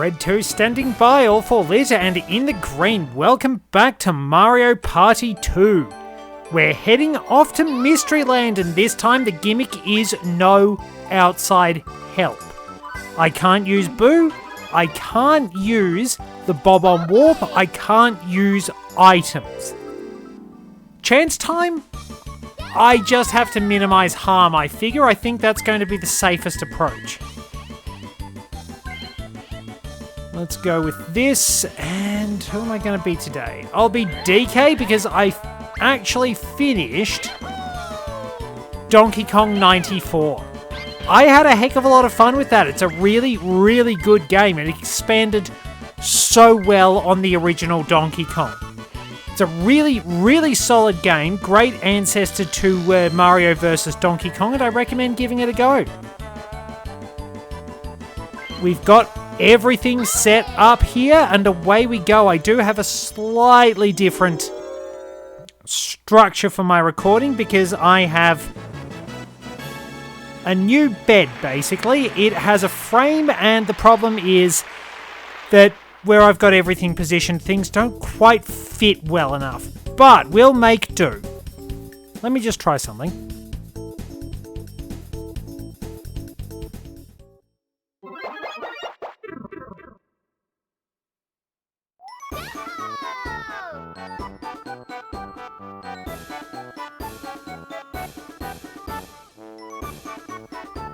Red 2 standing by, all for lit and in the green. Welcome back to Mario Party 2. We're heading off to Mystery Land, and this time the gimmick is no outside help. I can't use Boo, I can't use the Bob-omb Warp, I can't use items. Chance time? I just have to minimize harm, I figure. I think that's going to be the safest approach. Let's go with this, and who am I going to be today? I'll be DK because I actually finished Donkey Kong 94. I had a heck of a lot of fun with that. It's a really, really good game, and it expanded so well on the original Donkey Kong. It's a really, really solid game, great ancestor to Mario vs. Donkey Kong, and I recommend giving it a go. We've got everything set up here, and away we go. I do have a slightly different structure for my recording because I have a new bed, basically. It has a frame, and the problem is that where I've got everything positioned, things don't quite fit well enough. But we'll make do. Let me just try something.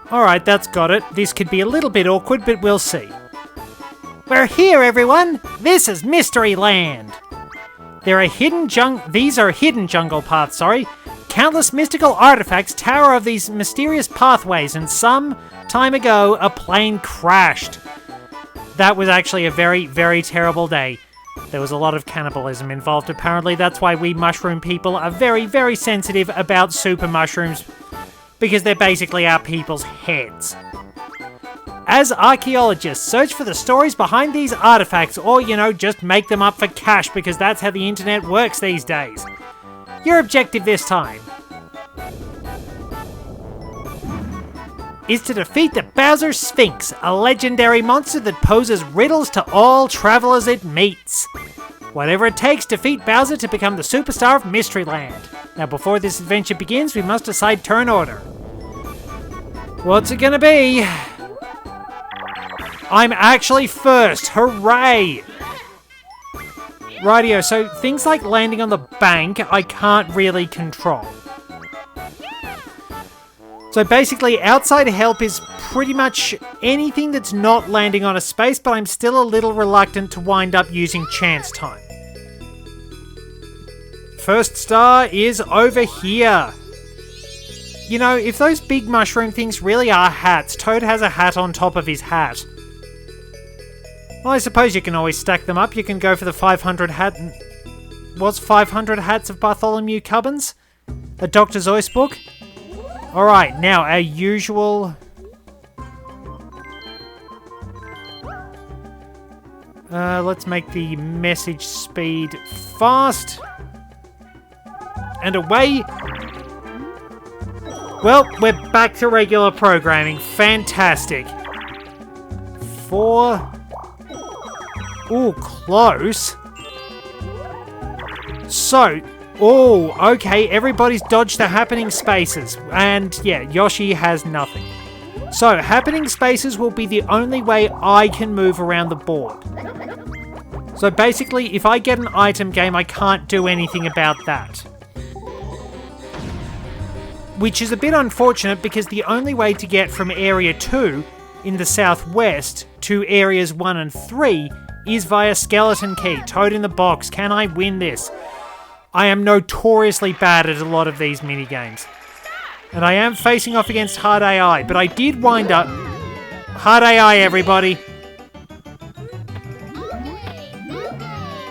Alright, that's got it. This could be a little bit awkward, but we'll see. We're here, everyone! This is Mystery Land! These are hidden jungle paths, Countless mystical artifacts tower of these mysterious pathways, and some time ago, a plane crashed. That was actually a very, very terrible day. There was a lot of cannibalism involved, apparently. That's why we mushroom people are very, very sensitive about super mushrooms, because they're basically our people's heads. As archaeologists, search for the stories behind these artifacts, or, just make them up for cash, because that's how the internet works these days. Your objective this time is to defeat the Bowser Sphinx, a legendary monster that poses riddles to all travelers it meets. Whatever it takes, defeat Bowser to become the superstar of Mystery Land. Now, before this adventure begins, we must decide turn order. What's it gonna be? I'm actually first! Hooray! Rightio, so things like landing on the bank, I can't really control. So basically, outside help is pretty much anything that's not landing on a space, but I'm still a little reluctant to wind up using chance time. First star is over here. If those big mushroom things really are hats, Toad has a hat on top of his hat. Well, I suppose you can always stack them up. You can go for the 500 hat... Was 500 hats of Bartholomew Cubbins? A Dr. Zeus book? Alright, now our usual... let's make the message speed fast. And away... Well, we're back to regular programming. Fantastic. 4... Ooh, close. So, okay, everybody's dodged the happening spaces. And, yeah, Yoshi has nothing. So, happening spaces will be the only way I can move around the board. So, basically, if I get an item game, I can't do anything about that. Which is a bit unfortunate, because the only way to get from Area 2 in the southwest to Areas 1 and 3 is via Skeleton Key. Toad in the box. Can I win this? I am notoriously bad at a lot of these minigames. And I am facing off against Hard AI, but I did wind up... Hard AI, everybody.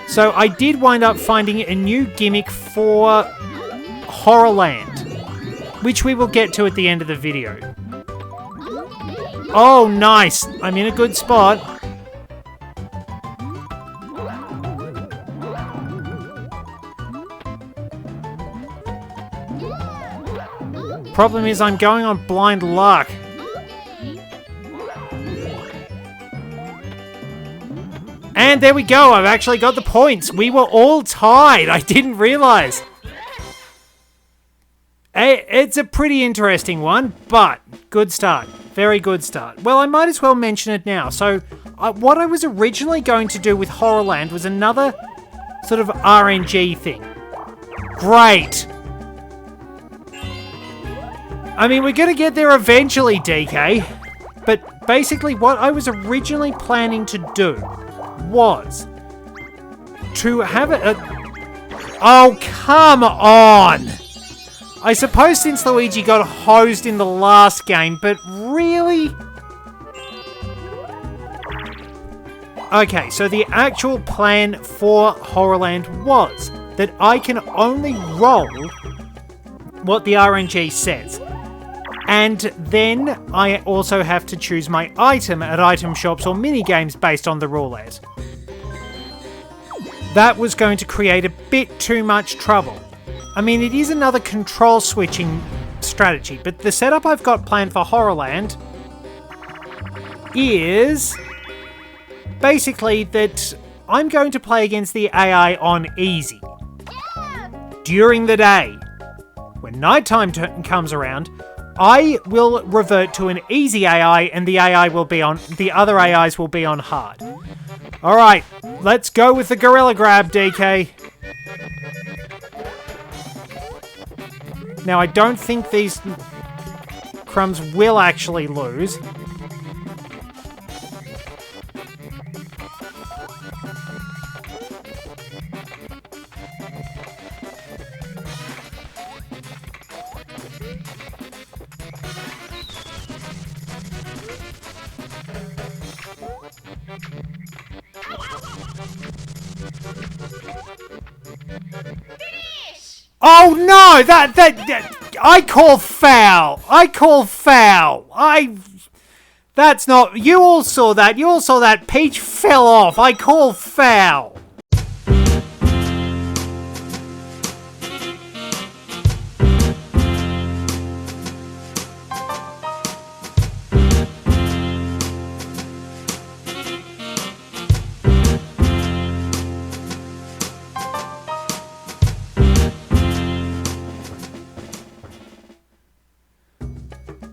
So I did wind up finding a new gimmick for Horrorland, which we will get to at the end of the video. Oh, nice. I'm in a good spot. Problem is, I'm going on blind luck. And there we go. I've actually got the points. We were all tied. I didn't realize. It's a pretty interesting one, but good start. Very good start. Well, I might as well mention it now. So, what I was originally going to do with Horrorland was another sort of RNG thing. Great. I mean, we're going to get there eventually, DK. But basically, what I was originally planning to do was to have Oh, come on! I suppose since Luigi got hosed in the last game, but really? Okay, so the actual plan for Horrorland was that I can only roll what the RNG says. And then I also have to choose my item at item shops or minigames based on the roulette. That was going to create a bit too much trouble. I mean, it is another control switching strategy, but the setup I've got planned for Horrorland is basically that I'm going to play against the AI on easy during the day. When nighttime comes around, I will revert to an easy AI, and the other AIs will be on hard. All right, let's go with the Gorilla Grab, DK. Now, I don't think these crumbs will actually lose. Oh no! That I call foul. I call foul. That's not. You all saw that. You all saw that. Peach fell off. I call foul.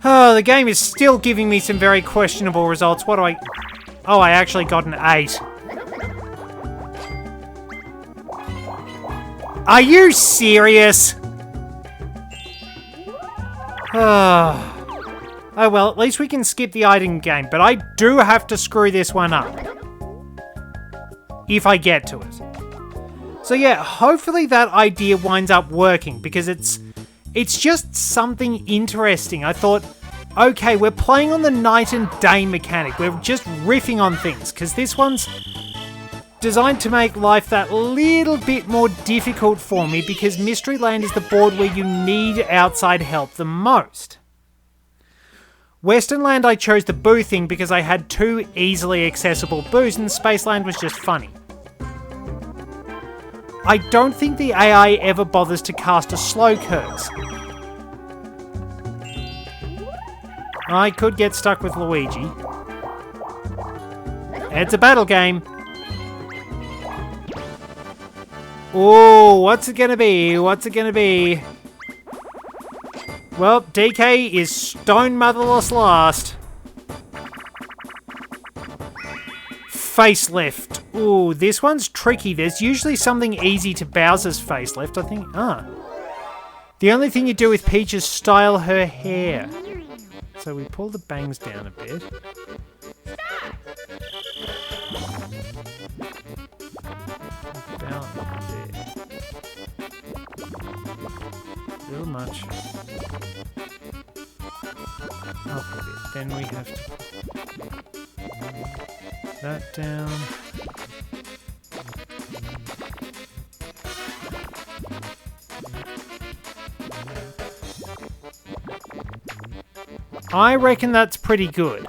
Oh, the game is still giving me some very questionable results. What do I... Oh, I actually got an 8. Are you serious? Oh, well, at least we can skip the item game, but I do have to screw this one up. If I get to it. So yeah, hopefully that idea winds up working, because it's just something interesting. I thought, okay, we're playing on the night and day mechanic. We're just riffing on things, because this one's designed to make life that little bit more difficult for me, because Mystery Land is the board where you need outside help the most. Western Land, I chose the boo thing because I had 2 easily accessible boos, and Spaceland was just funny. I don't think the AI ever bothers to cast a slow curse. I could get stuck with Luigi. It's a battle game. Oh, what's it gonna be? What's it gonna be? Well, DK is stone motherless last. Facelift. Ooh, this one's tricky. There's usually something easy to Bowser's facelift, I think. The only thing you do with Peach is style her hair. So we pull the bangs down a bit. About there. A little much. Up a bit. Then we have to pull that down. I reckon that's pretty good.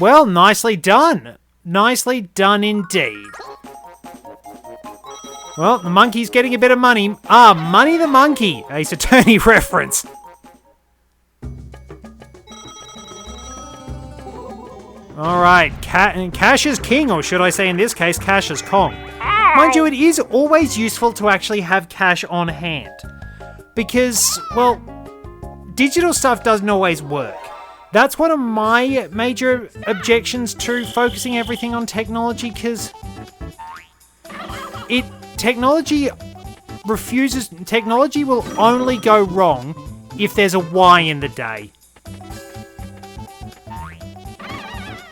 Well, nicely done. Nicely done indeed. Well, the monkey's getting a bit of money. Money the Monkey. Ace Attorney reference. Alright, Cash is king, or should I say in this case, Cash is Kong. Mind you, it is always useful to actually have cash on hand. Because, well, digital stuff doesn't always work. That's one of my major objections to focusing everything on technology, because technology will only go wrong if there's a Y in the day.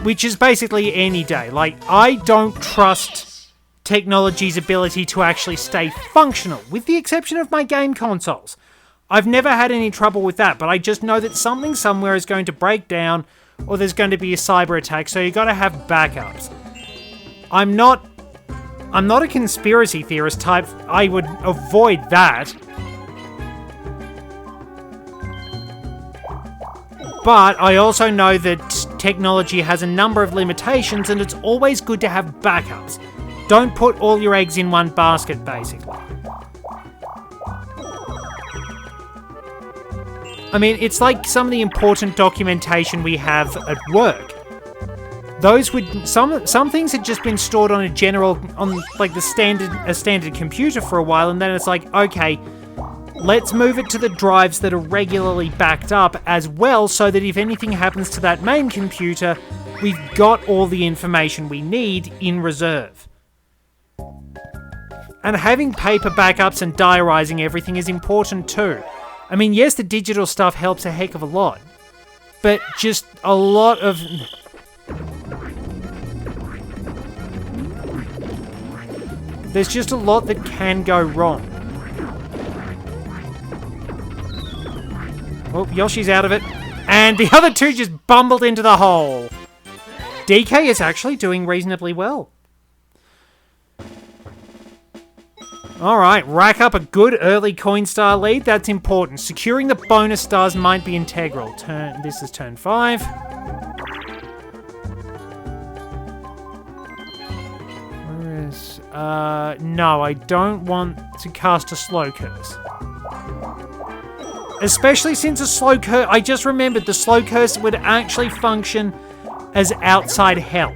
Which is basically any day. Like, I don't trust technology's ability to actually stay functional, with the exception of my game consoles. I've never had any trouble with that, but I just know that something somewhere is going to break down, or there's going to be a cyber attack, so you gotta have backups. I'm not a conspiracy theorist type. I would avoid that. But I also know that technology has a number of limitations, and it's always good to have backups. Don't put all your eggs in one basket, basically. I mean, it's like some of the important documentation we have at work. Those would some things had just been stored on a standard computer for a while, and then it's like, okay, let's move it to the drives that are regularly backed up as well, so that if anything happens to that main computer, we've got all the information we need in reserve. And having paper backups and diarizing everything is important too. I mean, yes, the digital stuff helps a heck of a lot, but just a lot of... There's just a lot that can go wrong. Oh, Yoshi's out of it. And the other two just bumbled into the hole. DK is actually doing reasonably well. Alright, rack up a good early coin star lead. That's important. Securing the bonus stars might be integral. This is turn 5. Where is... no, I don't want to cast a slow curse. Especially since a slow curse... I just remembered the slow curse would actually function as outside help.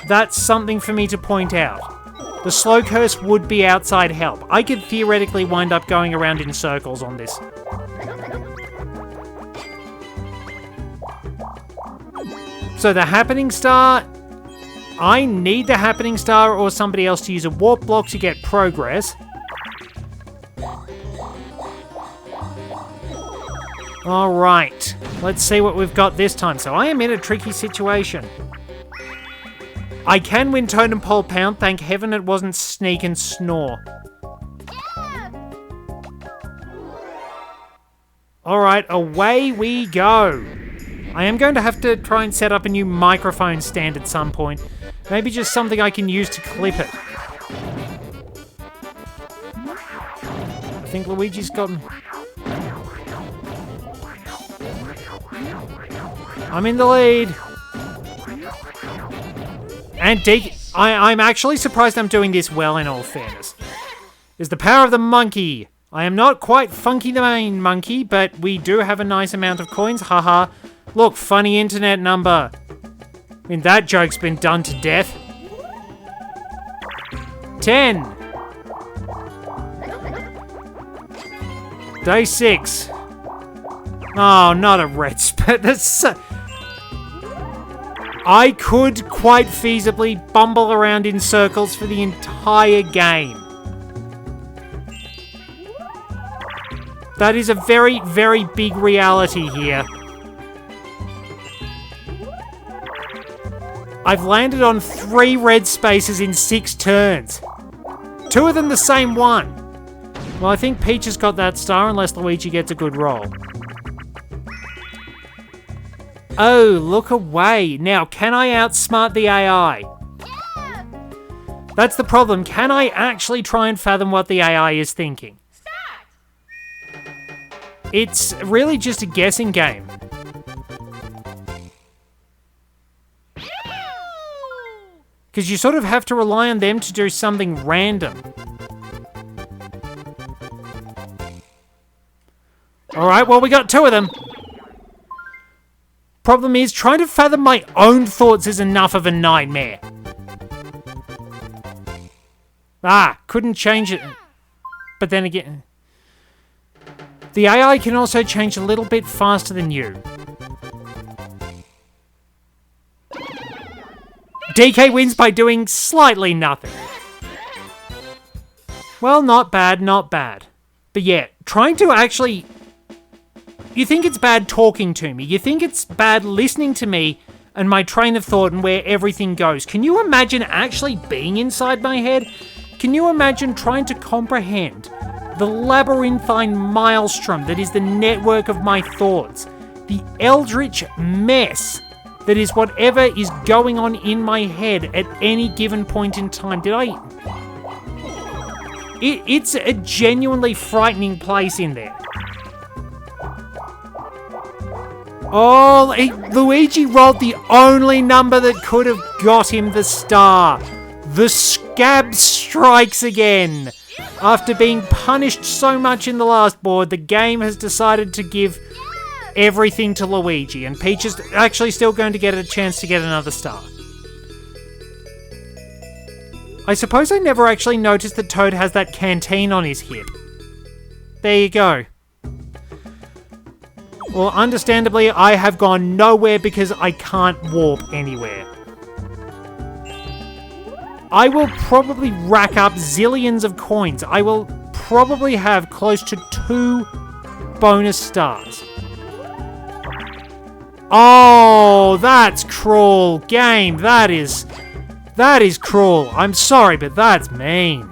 That's something for me to point out. The slow curse would be outside help. I could theoretically wind up going around in circles on this. So the Happening Star... I need the Happening Star or somebody else to use a warp block to get progress. Alright, let's see what we've got this time. So I am in a tricky situation. I can win Totem Pole Pound, thank heaven it wasn't Sneak and Snore. Alright, away we go. I am going to have to try and set up a new microphone stand at some point. Maybe just something I can use to clip it. I think Luigi's got... I'm in the lead. And I'm actually surprised I'm doing this well, in all fairness. Is the power of the monkey. I am not quite Funky the Main Monkey, but we do have a nice amount of coins. Haha. Look, funny internet number. I mean, that joke's been done to death. 10. Day 6. Oh, not a red spot. That's so... I could quite feasibly bumble around in circles for the entire game. That is a very, very big reality here. I've landed on 3 red spaces in 6 turns. 2 of them the same one. Well, I think Peach has got that star unless Luigi gets a good roll. Oh, look away. Now, can I outsmart the AI? That's the problem. Can I actually try and fathom what the AI is thinking? It's really just a guessing game. Because you sort of have to rely on them to do something random. Alright, well, we got 2 of them. Problem is, trying to fathom my own thoughts is enough of a nightmare. Couldn't change it. But then again, the AI can also change a little bit faster than you. DK wins by doing slightly nothing. Well, not bad, not bad. But yeah, trying to actually... You think it's bad talking to me. You think it's bad listening to me and my train of thought and where everything goes. Can you imagine actually being inside my head? Can you imagine trying to comprehend the labyrinthine maelstrom that is the network of my thoughts? The eldritch mess that is whatever is going on in my head at any given point in time. It's a genuinely frightening place in there. Oh, Luigi rolled the only number that could have got him the star. The scab strikes again. After being punished so much in the last board, the game has decided to give everything to Luigi, and Peach is actually still going to get a chance to get another star. I suppose I never actually noticed that Toad has that canteen on his hip. There you go. Well, understandably, I have gone nowhere because I can't warp anywhere. I will probably rack up zillions of coins. I will probably have close to 2 bonus stars. Oh, that's cruel. Game, that is cruel. I'm sorry, but that's mean.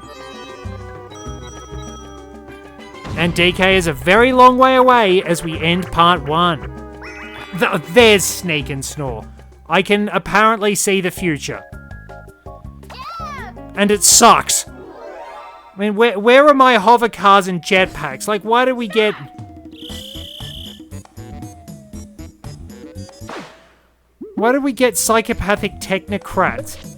And DK is a very long way away as we end part 1. There's Sneak and Snore. I can apparently see the future. And it sucks. I mean, where are my hover cars and jetpacks? Like, why did we get... Why did we get psychopathic technocrats?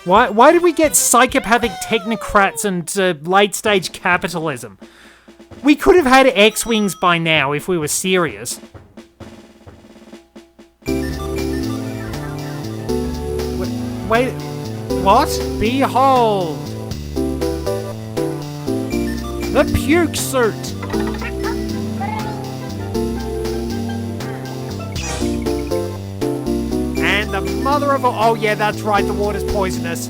Why did we get psychopathic technocrats and late-stage capitalism? We could have had X-Wings by now if we were serious. Wait, what? Behold! The puke suit! And the mother of all... Oh yeah, that's right, the water's poisonous.